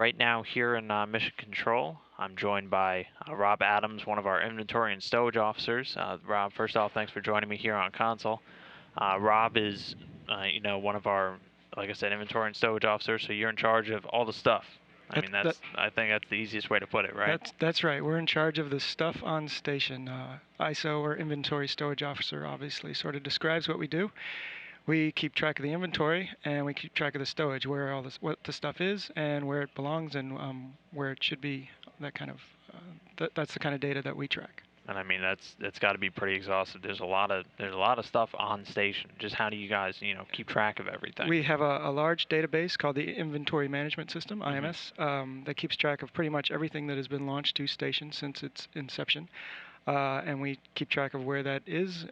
Right now here in Mission Control, I'm joined by Rob Adams, one of our inventory and stowage officers. Rob, first off, thanks for joining me here on console. Rob is, one of our, like I said, inventory and stowage officers, so you're in charge of all the stuff. I That, mean, that, I think that's the easiest way to put it, right? that's right. We're in charge of the stuff on station. ISO, or Inventory Storage Officer, obviously sort of describes what we do. We keep track of the inventory and we keep track of the stowage, where what the stuff is and where it belongs and where it should be. That kind of that's the kind of data that we track. And I mean, that's got to be pretty exhaustive. There's a lot of stuff on station. Just how do you guys, keep track of everything? We have a large database called the Inventory Management System, IMS, that keeps track of pretty much everything that has been launched to station since its inception. And we keep track of where that is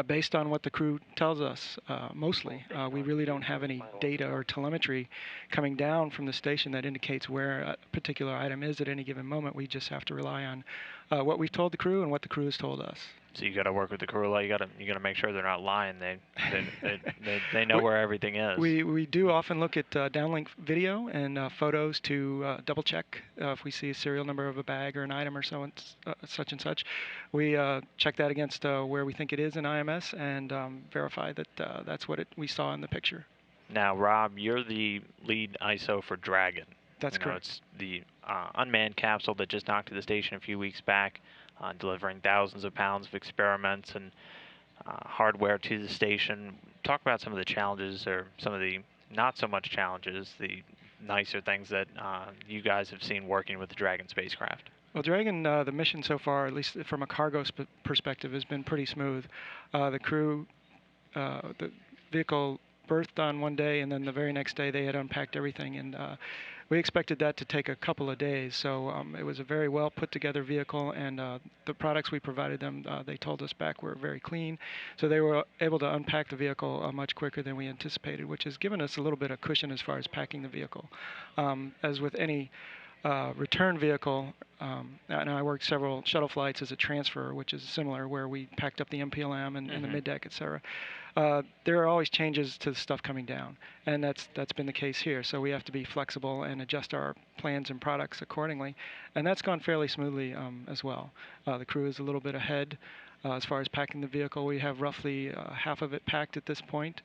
based on what the crew tells us, mostly. We really don't have any data or telemetry coming down from the station that indicates where a particular item is at any given moment. We just have to rely on what we've told the crew and what the crew has told us. So you got to work with the crew a lot. You got to make sure they're not lying. They know where everything is. We do often look at downlink video and photos to double check if we see a serial number of a bag or an item or so and such and such. We check that against where we think it is in IMS and verify that that's what we saw in the picture. Now, Rob, you're the lead ISO for Dragon. That's correct. It's the unmanned capsule that just knocked to the station a few weeks back, delivering thousands of pounds of experiments and hardware to the station. Talk about some of the challenges, or some of the not so much challenges, the nicer things that you guys have seen working with the Dragon spacecraft. Well, Dragon, the mission so far, at least from a cargo perspective, has been pretty smooth. The crew, the vehicle berthed on one day, and then the very next day they had unpacked everything, and we expected that to take a couple of days. So it was a very well put together vehicle, and the products we provided them, they told us back, were very clean. So they were able to unpack the vehicle much quicker than we anticipated, which has given us a little bit of cushion as far as packing the vehicle. As with any return vehicle, and I worked several shuttle flights as a transfer, which is similar, where we packed up the MPLM and the mid-deck, etc. There are always changes to the stuff coming down, and that's been the case here. So we have to be flexible and adjust our plans and products accordingly, and that's gone fairly smoothly as well. The crew is a little bit ahead as far as packing the vehicle. We have roughly half of it packed at this point.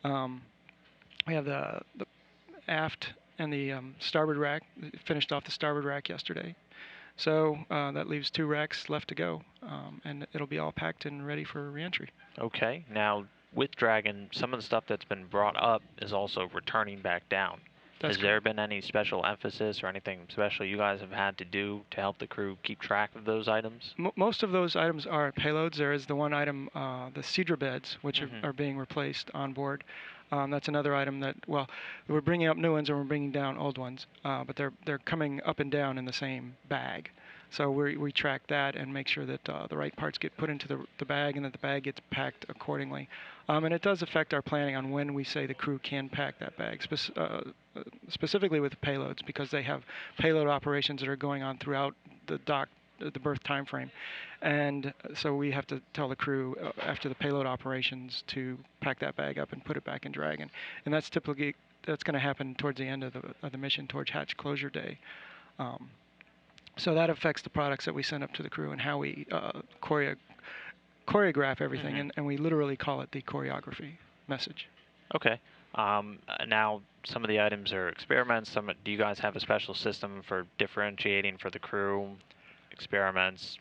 We have the aft and the starboard rack, finished off the starboard rack yesterday. So that leaves 2 racks left to go, and it'll be all packed and ready for reentry. Okay. Now, with Dragon, some of the stuff that's been brought up is also returning back down. Has there been any special emphasis or anything special you guys have had to do to help the crew keep track of those items? Most of those items are payloads. There is the one item, the Cedra beds, which are being replaced on board. That's another item that, well, we're bringing up new ones and we're bringing down old ones, but they're coming up and down in the same bag. So we track that and make sure that the right parts get put into the bag and that the bag gets packed accordingly. And it does affect our planning on when we say the crew can pack that bag, specifically with payloads, because they have payload operations that are going on throughout the berth time frame. And so we have to tell the crew after the payload operations to pack that bag up and put it back in Dragon. And that's typically going to happen towards the end of the mission, towards hatch closure day. So that affects the products that we send up to the crew and how we choreograph everything, and we literally call it the choreography message. Okay. Now, some of the items are experiments. Do you guys have a special system for differentiating for the crew? Experiments,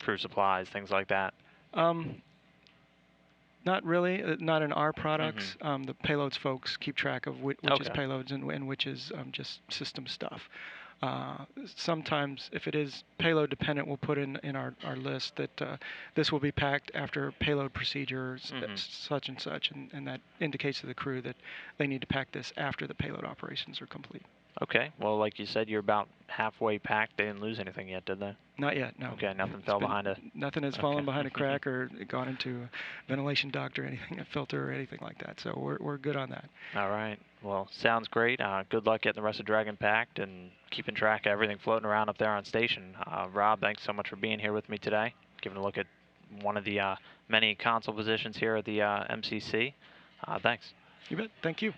crew supplies, things like that? Not really. Not in our products. The payloads folks keep track of which is payloads and which is just system stuff. Sometimes, if it is payload dependent, we'll put in our list that this will be packed after payload procedures, such and such, and that indicates to the crew that they need to pack this after the payload operations are complete. Okay. Well, like you said, you're about halfway packed. They didn't lose anything yet, did they? Not yet, no. Okay, nothing fell behind a... Nothing has fallen behind a crack or gone into a ventilation duct or anything, a filter or anything like that. So we're good on that. All right. Well, sounds great. Good luck getting the rest of Dragon packed and keeping track of everything floating around up there on station. Rob, thanks so much for being here with me today, giving a look at one of the many console positions here at the MCC. Thanks. You bet. Thank you.